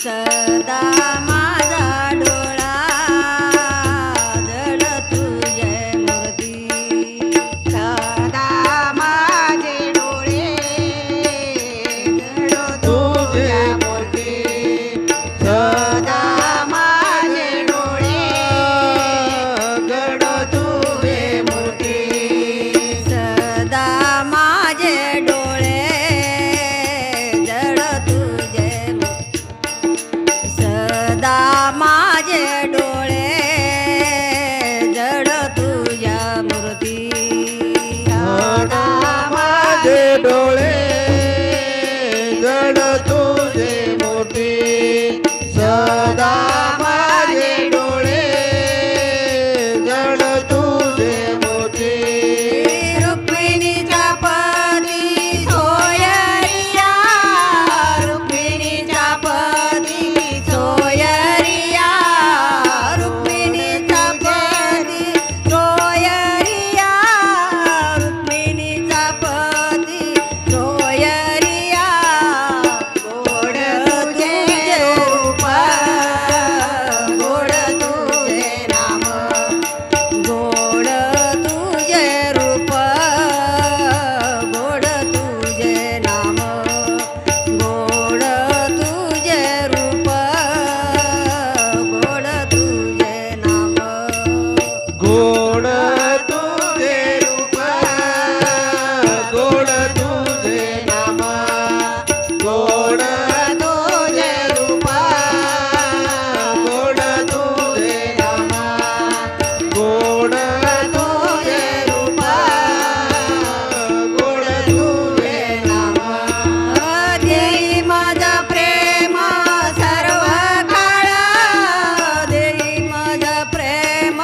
सदा माझा डोळा जड तुझे मूर्ती सदा माझे डोळे जड तुझे मूर्ती सदा माझे डोळे जड तुझे मूर्ती सदा माझे डोळे जड तुझे सदा माझे डोळे जड तुझ्या मूर्ती सदा माझे डोळे जड तुझे मूर्ती सदा माझे डोळे जड तुझे मूर्ती रुक्मिणीच्या पदी सोयरिया रुक्मिणीच्या पदी सोयरिया रुक्मिणीचा पदी सोयरिया रुक्मिणीचा पदी सोयरिया गोड तुझे रूप गोड तुझे नाम गोड तुझे रूप गोड तुझे नाम गोड तुझे रूप गोड तुझे नाम गोड तुझे रूप गोड तुझे नाम गोड तुझे रूप गोड तुझे नाम गोड तुझे रूप गोड तुझे नाम देई माझा प्रेम सर्व काळ देई माझा प्रेम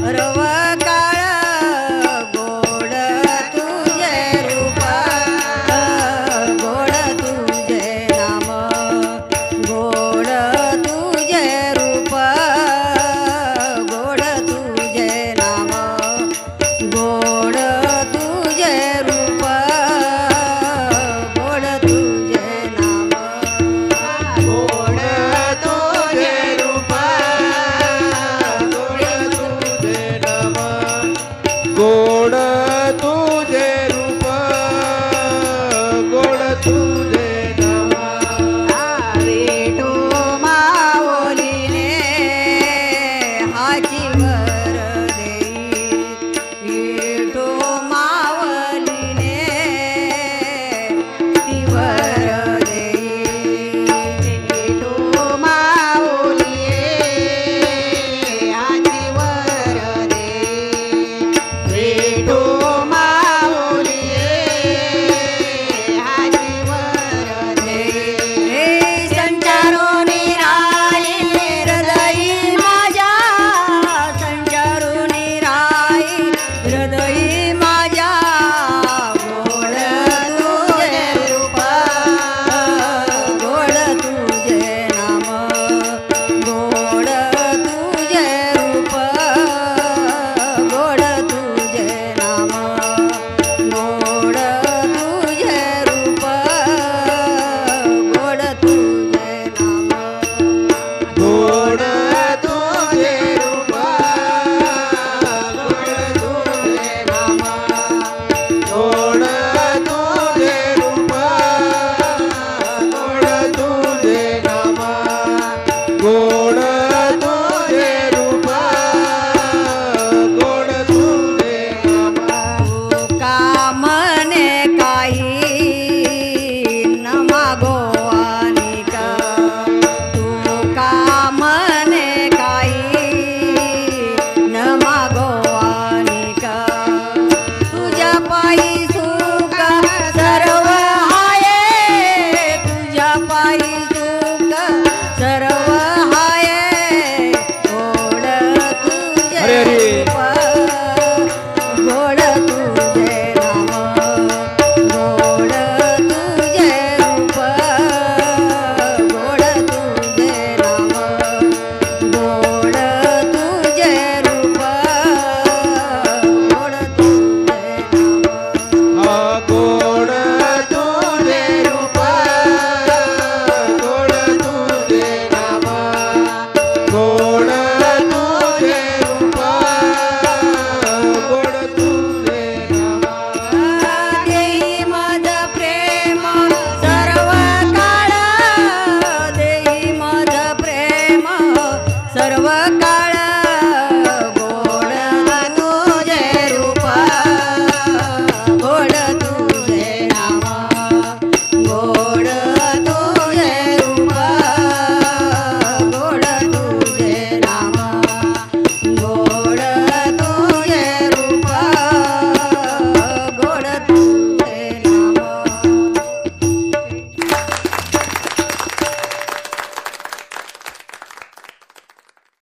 सर्व काळ गोड तुझे रूप गोड तुझे नाम गोड तुझे रूप गोड तुझे नाम गोड तुझे रूप गोड तुझे नाम गोड तुझे रूप गोड तुझे नाम गोड तुझे रूप गोड तुझे नाम विठू माऊलीने हाची वर देई विठू माऊलीने ती वर देई विठू माऊलीने हाची वर देई विठू माऊलीने हाची वर देई संचारून राई हृदयी माझ्या संचारून राई हृदयी माझ्या गोड तुझे रूप गोड तुझे नाम गोड तुझे रूप गोड तुझे नाम गोड तुझे रूप गोड तुझे नाम गोड तुझे रूप गोड तुझे नाम गोड तुझे रूप गोड तुझे नाम गोड तुझे रूप गोड तुझे नाम तू का म्हणे काही न मागो अनिका तू का म्हणे काही न मागो अनिका तुझ्या पायी सुख सर्व आहे तुझ्या पायी